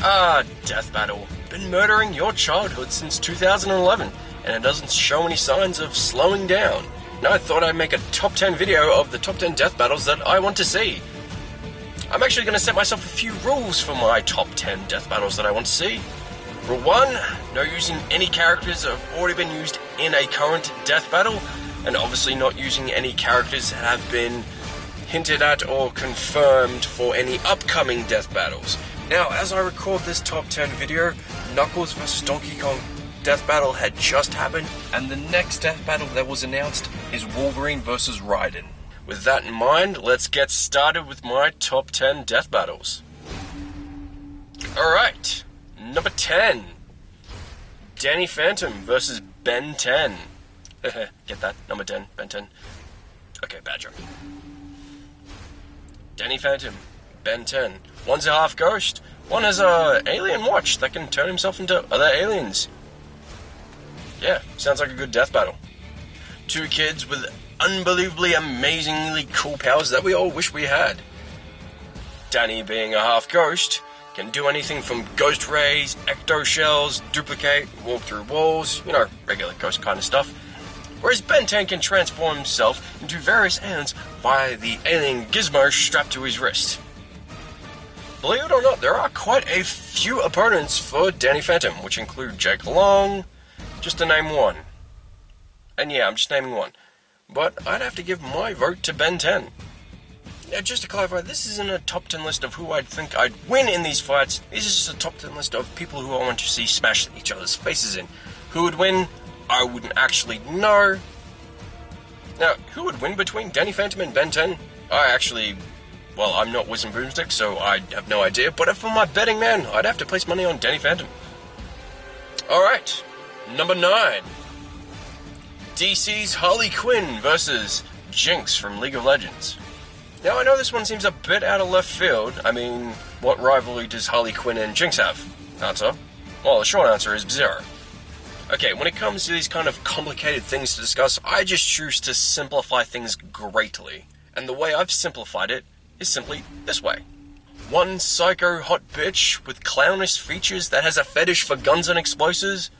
Death Battle. Been murdering your childhood since 2011, and it doesn't show any signs of slowing down. Now I thought I'd make a top 10 video of the top 10 death battles that I want to see. I'm actually going to set myself a few rules for my top 10 death battles that I want to see. Rule 1, no using any characters that have already been used in a current death battle, and obviously not using any characters that have been hinted at or confirmed for any upcoming death battles. Now, as I record this top 10 video, Knuckles vs Donkey Kong death battle had just happened, and the next death battle that was announced is Wolverine vs Raiden. With that in mind, let's get started with my top 10 death battles. Alright, number 10. Danny Phantom vs Ben 10. Get that? Number 10, Ben 10. Okay, bad joke. Danny Phantom, Ben 10. One's a half ghost, one has a alien watch that can turn himself into other aliens. Yeah, sounds like a good death battle. Two kids with unbelievably, amazingly cool powers that we all wish we had. Danny, being a half ghost, can do anything from ghost rays, ecto shells, duplicate, walk through walls, you know, regular ghost kind of stuff. Whereas Ben 10 can transform himself into various aliens via the alien gizmo strapped to his wrist. Believe it or not, there are quite a few opponents for Danny Phantom, which include Jake Long, just to name one. And yeah, I'm just naming one. But I'd have to give my vote to Ben 10. Now, just to clarify, this isn't a top 10 list of who I'd think I'd win in these fights. This is just a top 10 list of people who I want to see smash each other's faces in. Who would win? I wouldn't actually know. Now, who would win between Danny Phantom and Ben 10? I'm not Wiz and Boomstick, so I have no idea. But if I'm my betting man, I'd have to place money on Danny Phantom. Alright, number 9. DC's Harley Quinn versus Jinx from League of Legends. Now, I know this one seems a bit out of left field. I mean, what rivalry does Harley Quinn and Jinx have? Answer? Well, the short answer is 0. Okay, when it comes to these kind of complicated things to discuss, I just choose to simplify things greatly. And the way I've simplified it is simply this way. One psycho hot bitch with clownish features that has a fetish for guns and explosives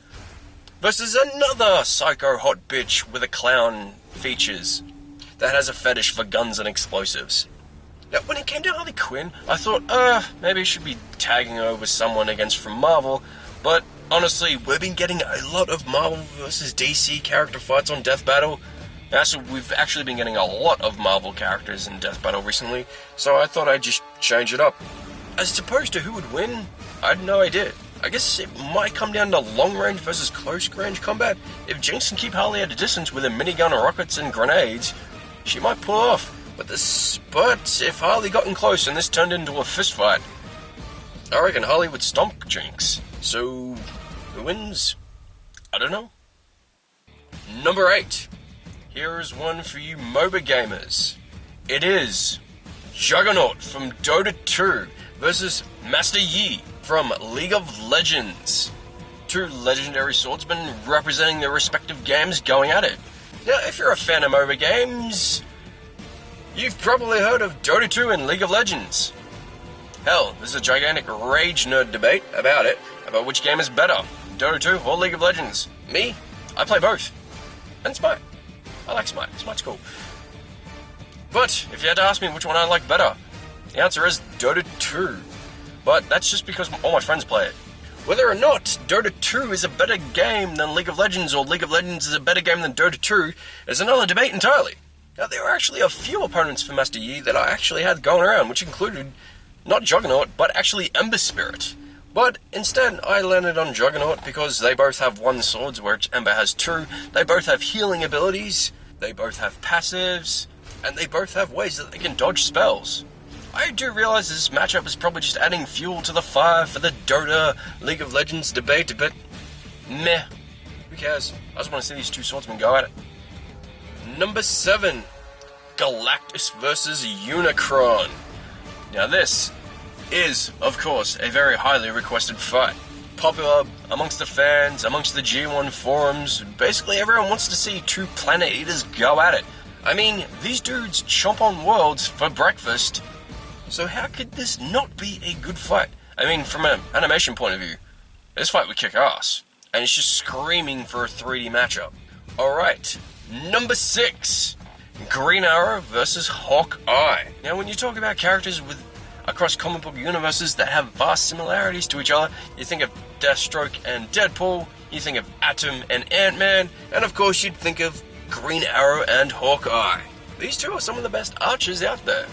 versus another psycho hot bitch with a clown features that has a fetish for guns and explosives. Now, when it came to Harley Quinn, I thought, maybe I should be tagging over someone against from Marvel, but honestly, we've been getting a lot of Marvel vs DC character fights on Death Battle. Actually, we've actually been getting a lot of Marvel characters in Death Battle recently, so I thought I'd just change it up. As opposed to who would win, I had no idea. I guess it might come down to long range versus close range combat. If Jinx can keep Harley at a distance with a minigun, rockets, and grenades, she might pull off. But if Harley got in close and this turned into a fist fight, I reckon Harley would stomp Jinx. So, who wins? I don't know. Number 8. Here is one for you MOBA gamers. It is Juggernaut from Dota 2 versus Master Yi from League of Legends. Two legendary swordsmen representing their respective games going at it. Now, if you're a fan of MOBA games, you've probably heard of Dota 2 and League of Legends. Hell, there's a gigantic rage nerd debate about which game is better, Dota 2 or League of Legends. Me? I play both. And Smite. I like Smite. Smite's cool. But, if you had to ask me which one I like better, the answer is Dota 2. But that's just because all my friends play it. Whether or not Dota 2 is a better game than League of Legends or League of Legends is a better game than Dota 2 is another debate entirely. Now, there were actually a few opponents for Master Yi that I actually had going around, which included not Juggernaut, but actually Ember Spirit. But instead, I landed on Juggernaut because they both have one swords, whereas Ember has 2. They both have healing abilities, they both have passives, and they both have ways that they can dodge spells. I do realize this matchup is probably just adding fuel to the fire for the Dota League of Legends debate, but meh, who cares? I just want to see these two swordsmen go at it. Number 7, Galactus vs Unicron. Now this is, of course, a very highly requested fight. Popular amongst the fans, amongst the G1 forums, basically everyone wants to see two Planet Eaters go at it. I mean, these dudes chomp on worlds for breakfast, so how could this not be a good fight? I mean, from an animation point of view, this fight would kick ass. And it's just screaming for a 3D matchup. Alright, number 6. Green Arrow versus Hawkeye. Now, when you talk about characters across comic book universes that have vast similarities to each other, you think of Deathstroke and Deadpool, you think of Atom and Ant-Man, and of course you'd think of Green Arrow and Hawkeye. These two are some of the best archers out there.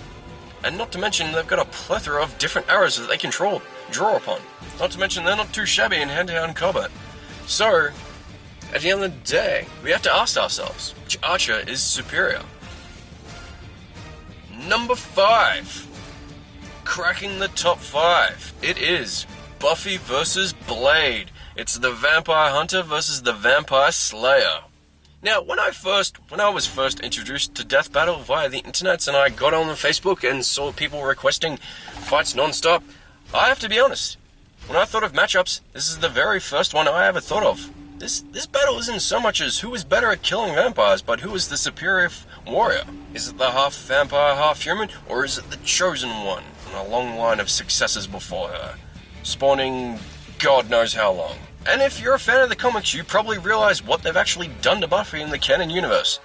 And not to mention, they've got a plethora of different arrows that they can draw upon. Not to mention, they're not too shabby in hand-to-hand combat. So, at the end of the day, we have to ask ourselves, which archer is superior? Number 5. Cracking the top 5. It is Buffy versus Blade. It's the Vampire Hunter versus the Vampire Slayer. Now, when I was first introduced to Death Battle via the internet, and I got on Facebook and saw people requesting fights non-stop, I have to be honest. When I thought of matchups, this is the very first one I ever thought of. This battle isn't so much as who is better at killing vampires, but who is the superior warrior. Is it the half vampire, half human, or is it the chosen one in a long line of successors before her, spawning God knows how long? And if you're a fan of the comics, you probably realize what they've actually done to Buffy in the canon universe.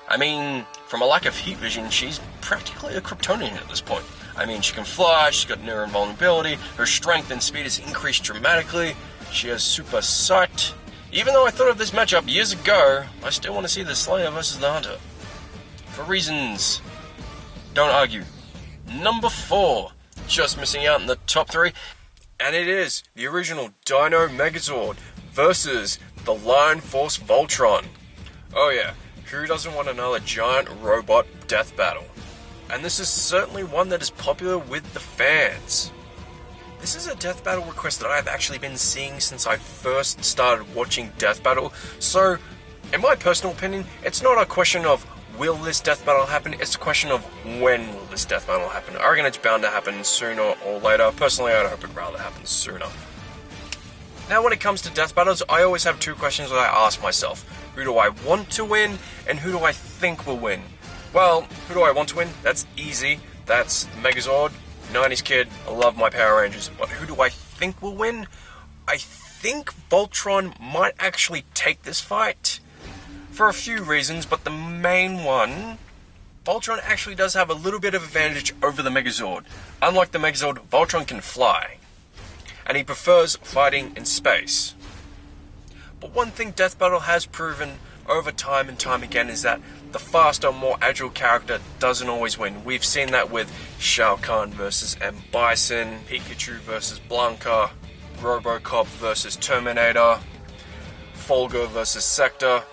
I mean, from a lack of heat vision, she's practically a Kryptonian at this point. I mean, she can fly, she's got near invulnerability, her strength and speed has increased dramatically, she has super sight. Even though I thought of this matchup years ago, I still want to see the Slayer versus the Hunter. For reasons, don't argue. Number 4, just missing out in the top 3, and it is the original Dino Megazord versus the Lion Force Voltron. Oh yeah, who doesn't want another giant robot death battle? And this is certainly one that is popular with the fans. This is a death battle request that I've actually been seeing since I first started watching Death Battle, so in my personal opinion, it's not a question of will this death battle happen, it's a question of when will this death battle happen. I reckon it's bound to happen sooner or later. Personally, I'd hope it rather happens sooner. Now, when it comes to death battles, I always have 2 questions that I ask myself. Who do I want to win, and who do I think will win? Well, who do I want to win? That's easy. That's Megazord, 90s kid, I love my Power Rangers. But who do I think will win? I think Voltron might actually take this fight. For a few reasons, but the main one, Voltron actually does have a little bit of advantage over the Megazord. Unlike the Megazord, Voltron can fly, and he prefers fighting in space. But one thing Death Battle has proven over time and time again is that the faster, more agile character doesn't always win. We've seen that with Shao Kahn versus M. Bison, Pikachu versus Blanca, Robocop versus Terminator, Folger versus Sector.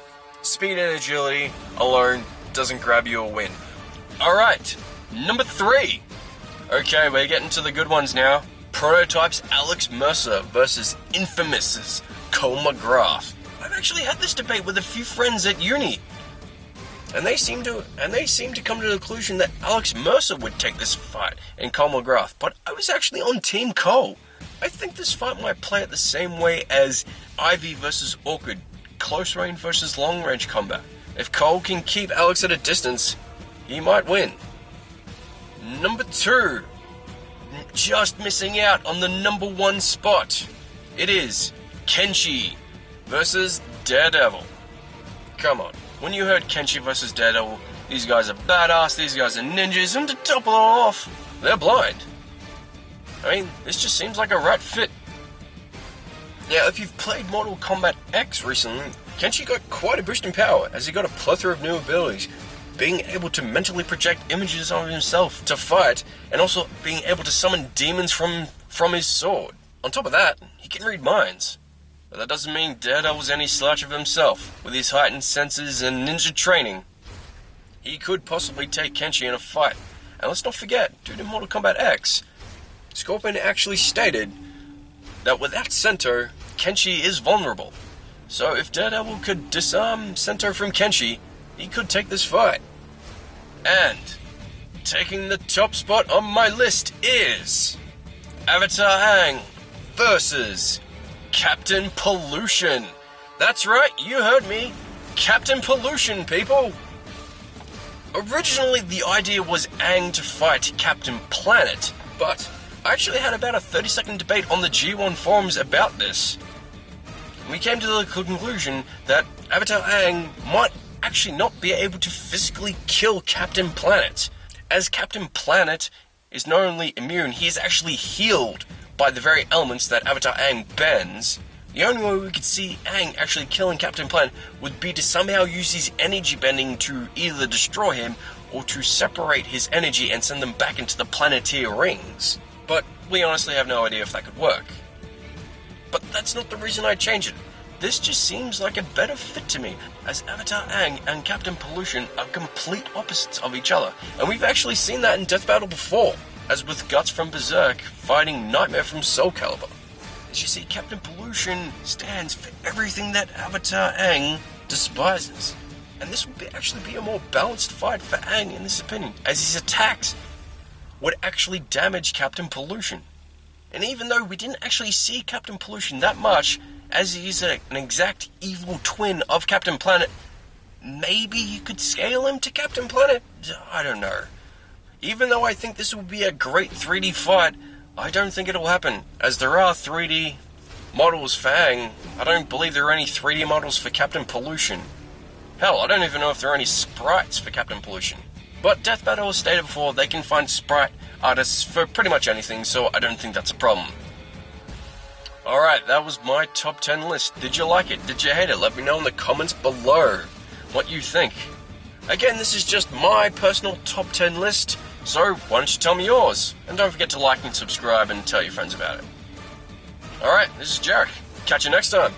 Speed and agility alone doesn't grab you a win. Alright, number 3. Okay, we're getting to the good ones now. Prototype's Alex Mercer versus Infamous's Cole McGrath. I've actually had this debate with a few friends at uni, and they seem to come to the conclusion that Alex Mercer would take this fight and Cole McGrath, but I was actually on Team Cole. I think this fight might play it the same way as Ivy versus Orchid, close range versus long range combat. If Cole can keep Alex at a distance, he might win. Number 2, just missing out on the number 1 spot. It is Kenshi versus Daredevil. Come on, when you heard Kenshi versus Daredevil, these guys are badass, these guys are ninjas, and to top it all off, they're blind. I mean, this just seems like a right fit. Now, if you've played Mortal Kombat X recently, Kenshi got quite a boost in power, as he got a plethora of new abilities, being able to mentally project images of himself to fight, and also being able to summon demons from his sword. On top of that, he can read minds. But that doesn't mean Daredevil's any slouch of himself. With his heightened senses and ninja training, he could possibly take Kenshi in a fight. And let's not forget, due to Mortal Kombat X, Scorpion actually stated that without Sento, Kenshi is vulnerable. So if Daredevil could disarm Sento from Kenshi, he could take this fight. And taking the top spot on my list is Avatar Aang versus Captain Pollution. That's right, you heard me. Captain Pollution, people. Originally, the idea was Aang to fight Captain Planet, but I actually had about a 30-second debate on the G1 forums about this. We came to the conclusion that Avatar Aang might actually not be able to physically kill Captain Planet, as Captain Planet is not only immune, he is actually healed by the very elements that Avatar Aang bends. The only way we could see Aang actually killing Captain Planet would be to somehow use his energy bending to either destroy him or to separate his energy and send them back into the Planeteer rings. But we honestly have no idea if that could work. But that's not the reason I changed it. This just seems like a better fit to me, as Avatar Aang and Captain Pollution are complete opposites of each other, and we've actually seen that in Death Battle before, as with Guts from Berserk fighting Nightmare from Soul Calibur. As you see, Captain Pollution stands for everything that Avatar Aang despises, and this would actually be a more balanced fight for Aang in this opinion, as his attacks would actually damage Captain Pollution. And even though we didn't actually see Captain Pollution that much, as he is an exact evil twin of Captain Planet, maybe you could scale him to Captain Planet? I don't know. Even though I think this would be a great 3D fight, I don't think it'll happen, as there are 3D models for Aang. I don't believe there are any 3D models for Captain Pollution. Hell, I don't even know if there are any sprites for Captain Pollution. But Death Battle has stated before they can find sprite artists for pretty much anything, so I don't think that's a problem. Alright, that was my top 10 list. Did you like it? Did you hate it? Let me know in the comments below what you think. Again, this is just my personal top 10 list, so why don't you tell me yours? And don't forget to like and subscribe and tell your friends about it. Alright, this is Jerickk. Catch you next time.